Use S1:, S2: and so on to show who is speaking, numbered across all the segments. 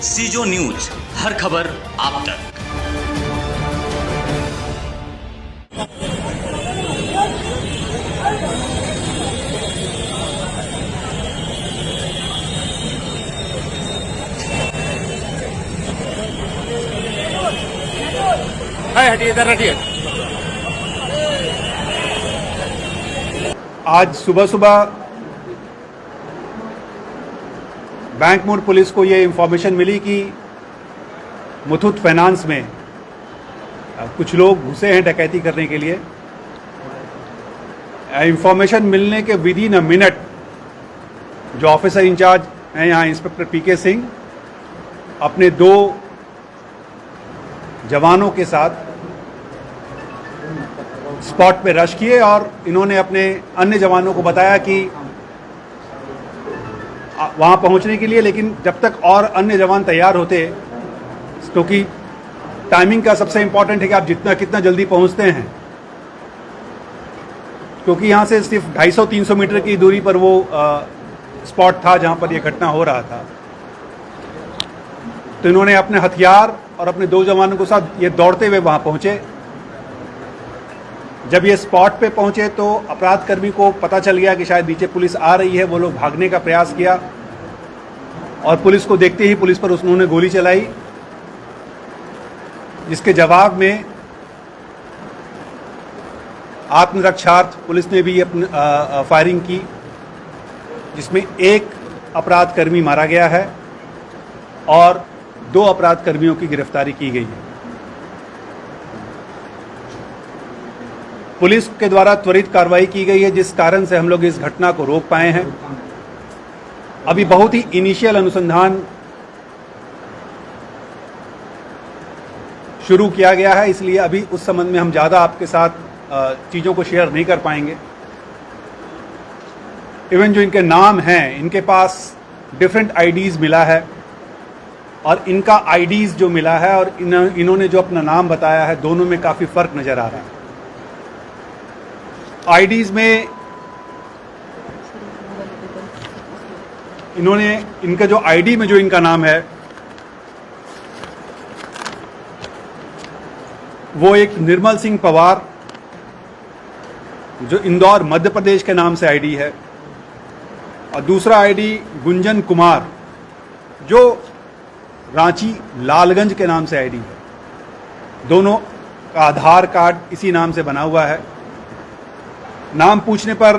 S1: सीजो news, हर खबर आप तक।
S2: हटिए, इधर हटिए।
S3: आज सुबह सुबह बैंक मोड़ पुलिस को ये इन्फॉर्मेशन मिली कि मुथूट फाइनेंस में कुछ लोग घुसे हैं डकैती करने के लिए। इन्फॉर्मेशन मिलने के विद इन अ मिनट जो ऑफिसर इंचार्ज हैं यहाँ इंस्पेक्टर पीके सिंह अपने 2 जवानों के साथ स्पॉट पे रश किए और इन्होंने अपने अन्य जवानों को बताया कि वहां पहुंचने के लिए, लेकिन जब तक और अन्य जवान तैयार होते, क्योंकि टाइमिंग का सबसे इंपॉर्टेंट है कि आप कितना जल्दी पहुंचते हैं, क्योंकि यहां से सिर्फ 250-300 मीटर की दूरी पर वो स्पॉट था जहां पर यह घटना हो रहा था। तो इन्होंने अपने हथियार और अपने 2 जवानों के साथ ये दौड़ते हुए वहां पहुंचे। जब ये स्पॉट पे पहुंचे तो अपराध कर्मी को पता चल गया कि शायद नीचे पुलिस आ रही है। वो लोग भागने का प्रयास किया और पुलिस को देखते ही पुलिस पर उन्होंने गोली चलाई, जिसके जवाब में आत्मरक्षार्थ पुलिस ने भी अपनी फायरिंग की, जिसमें 1 अपराध कर्मी मारा गया है और 2 अपराध कर्मियों की गिरफ्तारी की गई है। पुलिस के द्वारा त्वरित कार्रवाई की गई है, जिस कारण से हम लोग इस घटना को रोक पाए हैं। अभी बहुत ही इनिशियल अनुसंधान शुरू किया गया है, इसलिए अभी उस संबंध में हम ज़्यादा आपके साथ चीज़ों को शेयर नहीं कर पाएंगे। इवन जो इनके नाम हैं, इनके पास डिफरेंट आईडीज़ मिला है और इनका आईडीज़ जो मिला है और इन्होंने जो अपना नाम बताया है, दोनों में काफ़ी फ़र्क नज़र आ रहा है। आईडीज़ में इनका जो आईडी में जो इनका नाम है वो एक निर्मल सिंह पवार, जो इंदौर मध्य प्रदेश के नाम से आईडी है, और दूसरा आईडी गुंजन कुमार, जो रांची लालगंज के नाम से आईडी है। दोनों का आधार कार्ड इसी नाम से बना हुआ है। नाम पूछने पर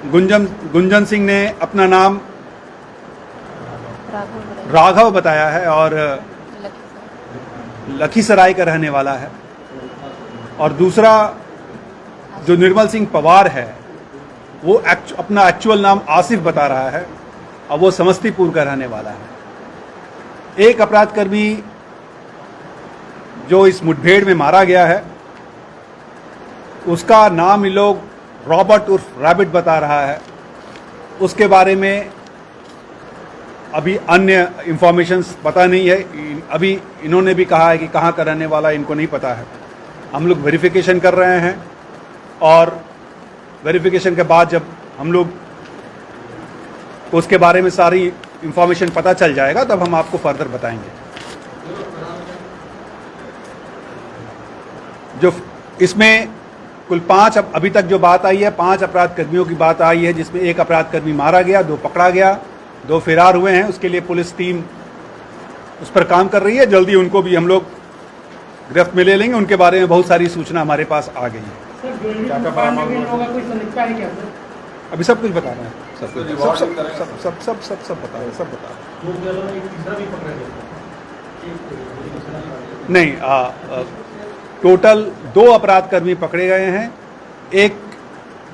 S3: गुंजन सिंह ने अपना नाम राघव बताया है और लखीसराय का रहने वाला है, और दूसरा जो निर्मल सिंह पवार है वो अपना एक्चुअल नाम आसिफ बता रहा है और वो समस्तीपुर का रहने वाला है। एक अपराध कर्मी जो इस मुठभेड़ में मारा गया है, उसका नाम ये लोग रॉबर्ट उर्फ रैबिट बता रहा है। उसके बारे में अभी अन्य इंफॉर्मेशंस पता नहीं है। अभी इन्होंने भी कहा है कि कहाँ का रहने वाला इनको नहीं पता है। हम लोग वेरिफिकेशन कर रहे हैं और वेरिफिकेशन के बाद जब हम लोग उसके बारे में सारी इंफॉर्मेशन पता चल जाएगा तब हम आपको फर्दर बताएंगे। जो इसमें कुल 5 अभी तक जो बात आई है, 5 अपराध कर्मियों की बात आई है, जिसमें 1 अपराध कर्मी मारा गया, 2 पकड़ा गया, 2 फरार हुए हैं। उसके लिए पुलिस टीम उस पर काम कर रही है। जल्दी उनको भी हम लोग गिरफ्त में ले लेंगे। उनके बारे में बहुत सारी सूचना हमारे पास आ गई है। अभी सब कुछ बता रहे हैं, सब बता रहे हैं, सब बता रहे हैं। नहीं, टोटल 2 अपराध कर्मी पकड़े गए हैं, 1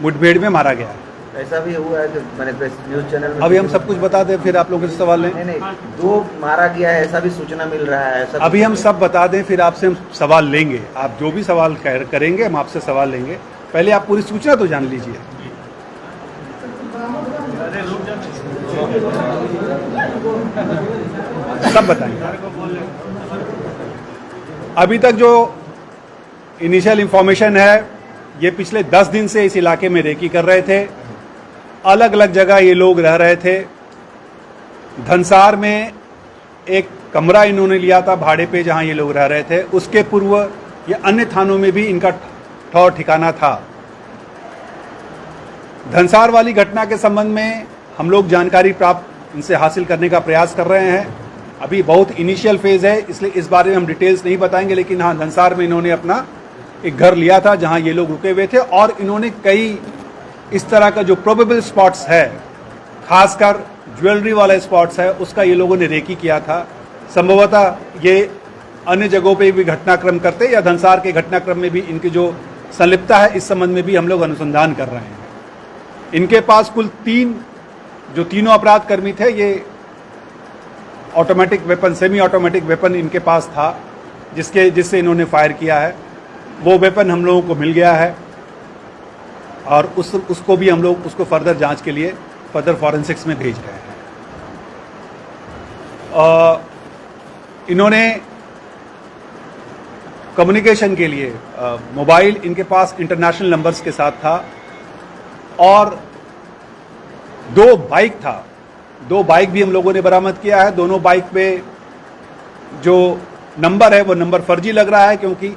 S3: मुठभेड़ में मारा गया है।
S4: ऐसा भी हुआ है कि मैंने न्यूज चैनल में
S3: अभी हम सब कुछ बता दें, फिर आप लोगों से सवाल लें।
S4: नहीं, 2 मारा गया है, ऐसा भी सूचना मिल रहा है।
S3: अभी हम सब बता दें, फिर आपसे हम सवाल लेंगे। आप जो भी सवाल करेंगे हम आपसे सवाल लेंगे। पहले आप पूरी सूचना तो जान लीजिए। सब बताएंगे। अभी तक जो इनिशियल इंफॉर्मेशन है, ये पिछले 10 दिन से इस इलाके में रेकी कर रहे थे। अलग अलग जगह ये लोग रह रहे थे। धनसार में एक कमरा इन्होंने लिया था भाड़े पे जहां ये लोग रह रहे थे। उसके पूर्व ये अन्य थानों में भी इनका ठौर ठिकाना था। धनसार वाली घटना के संबंध में हम लोग जानकारी प्राप्त इनसे हासिल करने का प्रयास कर रहे हैं। अभी बहुत इनिशियल फेज है, इसलिए इस बारे में हम डिटेल्स नहीं बताएंगे, लेकिन हाँ, धनसार में इन्होंने अपना एक घर लिया था जहां ये लोग रुके हुए थे और इन्होंने कई इस तरह का जो प्रोबेबल स्पॉट्स है, खासकर ज्वेलरी वाला स्पॉट्स है, उसका ये लोगों ने रेकी किया था। संभवतः ये अन्य जगहों पे भी घटनाक्रम करते या धनसार के घटनाक्रम में भी इनकी जो संलिप्तता है, इस संबंध में भी हम लोग अनुसंधान कर रहे हैं। इनके पास कुल तीनों अपराध कर्मी थे। ये automatic weapon, semi automatic weapon इनके पास था जिससे इन्होंने फायर किया है। वो वेपन हम लोगों को मिल गया है और उसको भी हम लोग उसको फर्दर जांच के लिए फर्दर फॉरेंसिक्स में भेज रहे हैं। इन्होंने कम्युनिकेशन के लिए मोबाइल इनके पास इंटरनेशनल नंबर्स के साथ था और 2 बाइक था। 2 बाइक भी हम लोगों ने बरामद किया है। दोनों बाइक पे जो नंबर है वो नंबर फर्जी लग रहा है, क्योंकि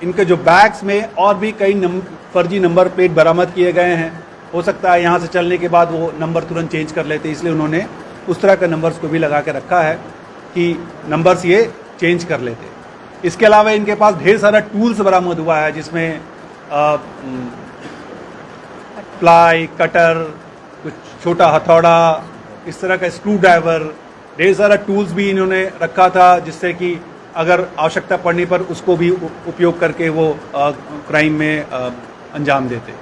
S3: इनके जो बैग्स में और भी कई फर्जी नंबर प्लेट बरामद किए गए हैं। हो सकता है यहाँ से चलने के बाद वो नंबर तुरंत चेंज कर लेते, इसलिए उन्होंने उस तरह के नंबर्स को भी लगा के रखा है कि नंबर्स ये चेंज कर लेते। इसके अलावा इनके पास ढेर सारा टूल्स बरामद हुआ है, जिसमें प्लाई, कटर, कुछ छोटा हथौड़ा, इस तरह का स्क्रू ड्राइवर, ढेर सारा टूल्स भी इन्होंने रखा था, जिससे कि अगर आवश्यकता पड़ने पर उसको भी उपयोग करके वो क्राइम में अंजाम देते।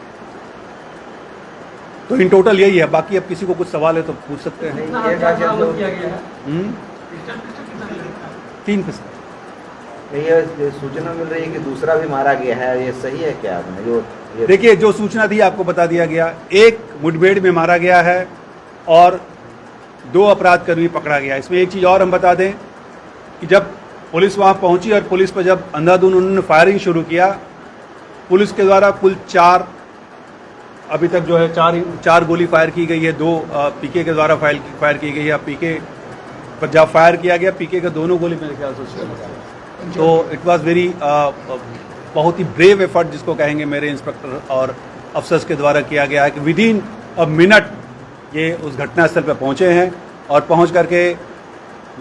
S3: तो इन टोटल यही है। बाकी अब किसी को कुछ सवाल है तो पूछ सकते हैं। 3 पिस्टल।
S4: ये सूचना मिल रही है कि दूसरा भी मारा गया है, ये सही है क्या?
S3: देखिए, जो सूचना थी आपको बता दिया गया। एक मुठभेड़ में मारा गया है और 2 अपराधकर्मी पकड़ा गया। इसमें एक चीज़ और हम बता दें कि जब पुलिस वहां पहुंची और पुलिस पर जब अंधाधुंध उन्होंने फायरिंग शुरू किया, पुलिस के द्वारा कुल 4 अभी तक जो है 4 गोली फायर की गई है। 2 पीके के द्वारा फायर की गई है। पीके पर जब फायर किया गया, पीके का दोनों गोली मेरे ख्याल से, तो इट वाज वेरी बहुत ही ब्रेव एफर्ट जिसको कहेंगे मेरे इंस्पेक्टर और अफसर्स के द्वारा किया गया है कि विदिन अ मिनट ये उस घटनास्थल पर पहुंचे हैं और पहुंच करके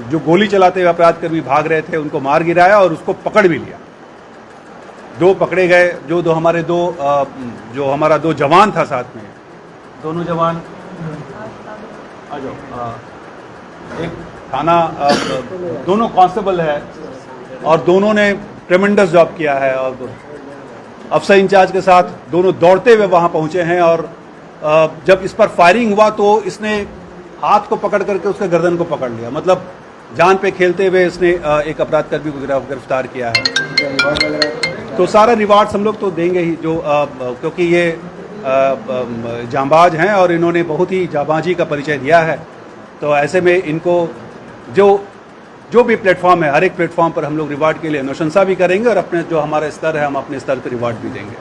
S3: जो गोली चलाते हुए अपराधकर्मी भाग रहे थे उनको मार गिराया और उसको पकड़ भी लिया। 2 पकड़े गए। जो हमारे 2 जवान था साथ में, दोनों जवान आ जाओ, एक थाना दोनों कांस्टेबल है और दोनों ने ट्रेमेंडस जॉब किया है और अफसर इंचार्ज के साथ दोनों दौड़ते हुए वहां पहुंचे हैं और जब इस पर फायरिंग हुआ तो इसने हाथ को पकड़ करके उसके गर्दन को पकड़ लिया। मतलब जान पे खेलते हुए इसने एक अपराधकर्मी को गिरफ्तार किया है। तो सारा रिवार्ड्स हम लोग तो देंगे ही, जो क्योंकि ये जांबाज हैं और इन्होंने बहुत ही जांबाजी का परिचय दिया है। तो ऐसे में इनको जो भी प्लेटफॉर्म है, हर एक प्लेटफॉर्म पर हम लोग रिवार्ड के लिए अनुशंसा भी करेंगे और अपने जो हमारा स्तर है हम अपने स्तर पर रिवार्ड भी देंगे।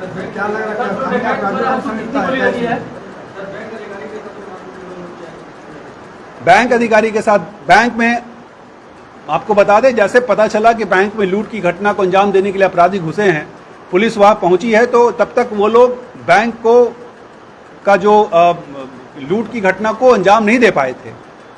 S3: बैंक अधिकारी के साथ, बैंक में आपको बता दें, जैसे पता चला कि बैंक में लूट की घटना को अंजाम देने के लिए अपराधी घुसे हैं, पुलिस वहां पहुंची है, तो तब तक वो लोग बैंक का जो लूट की घटना को अंजाम नहीं दे पाए थे।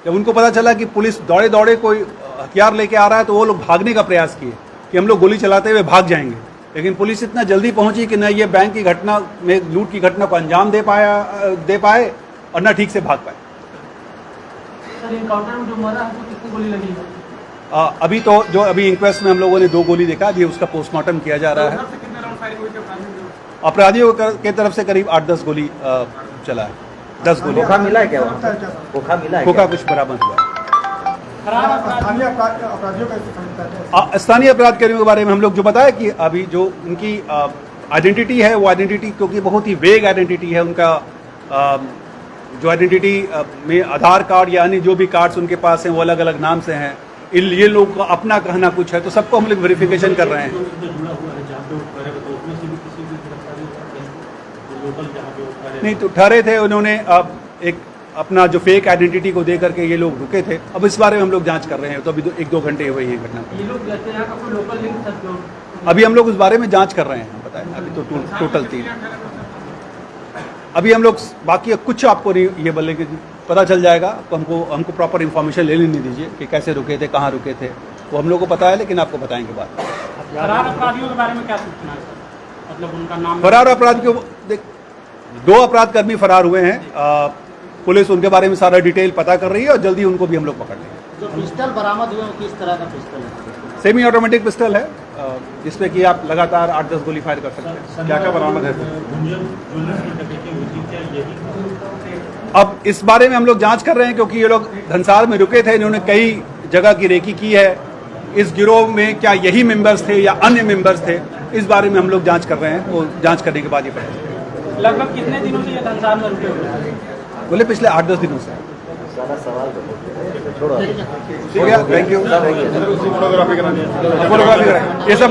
S3: जब उनको पता चला कि पुलिस दौड़े दौड़े कोई हथियार लेके आ रहा है, तो वो लोग भागने का प्रयास किए कि हम लोग गोली चलाते हुए भाग जाएंगे, लेकिन पुलिस इतना जल्दी पहुंची कि न ये बैंक की घटना में लूट की घटना को अंजाम दे पाए और न ठीक से भाग पाए।
S2: एनकाउंटर में जो मरा है उसको कितनी गोली लगी है?
S3: अभी तो जो अभी इंक्वेस्ट में हम लोगों ने 2 गोली देखा, अभी उसका पोस्टमार्टम किया जा रहा है। अपराधियों के तरफ से करीब 8-10 गोली चला है। 10 गोली।
S4: खोखा मिला है क्या? खोखा मिला है?
S3: खोखा कुछ बरामद हुआ है। स्थानीय अपराधकर्मियों के बारे में हम लोग जो बताया कि अभी जो उनकी आइडेंटिटी है, वो आइडेंटिटी क्योंकि बहुत ही वेग आइडेंटिटी है उनका, जो आइडेंटिटी में आधार कार्ड या अन्य जो भी कार्ड्स उनके पास हैं वो अलग अलग नाम से हैं। ये लोग का अपना कहना कुछ है, तो सबको हम लोग वेरिफिकेशन कर रहे हैं। नहीं तो ठहरे थे उन्होंने, अब एक अपना जो फेक आइडेंटिटी को दे करके ये लोग रुके थे। अब इस बारे में हम लोग जांच कर रहे हैं, तो अभी 1-2 घंटे हुए हैं घटना को।
S2: ये लोग कहते हैं का कोई लोकल लिंक था जो
S3: अभी हम लोग उस बारे में जांच कर रहे हैं, बताएं। अभी तो टोटल 3 अभी हम लोग, बाकी कुछ आपको नहीं ये बोले कि पता चल जाएगा, तो हमको प्रॉपर इन्फॉर्मेशन ले लेने दीजिए कि कैसे रुके थे, कहाँ रुके थे, वो हम लोग को पता है, लेकिन आपको बताएंगे बाद में।
S2: फरार अपराधियों के बारे में क्या सूचना है सर? मतलब उनका नाम
S3: फरार अपराध के देख 2 अपराध कर्मी फरार हुए हैं। पुलिस उनके बारे में सारा डिटेल पता कर रही है और जल्दी उनको भी हम लोग पकड़ लेंगे।
S5: जो पिस्टल बरामद हुए वो किस तरह का पिस्टल है?
S3: सेमी ऑटोमेटिक पिस्टल है, जिसमें कि आप लगातार 8-10 गोली फायर कर सकते हैं। क्या क्या बरामद है? अब इस बारे में हम लोग जांच कर रहे हैं, क्योंकि ये लोग धनसार में रुके थे, इन्होंने कई जगह की रेकी की है। इस गिरोह में क्या यही मेंबर्स थे या अन्य मेंबर्स थे, इस बारे में हम लोग जांच कर रहे हैं। वो जांच करने के बाद ये पता चलेगा।
S2: लगभग कितने दिनों से ये धनसार में रुके हुए हैं?
S3: बोले पिछले 8-10 दिनों से।
S4: सारा सवाल तो छोड़ो।
S3: हो गया, थैंक यू। फोटोग्राफी कराएं ये सब।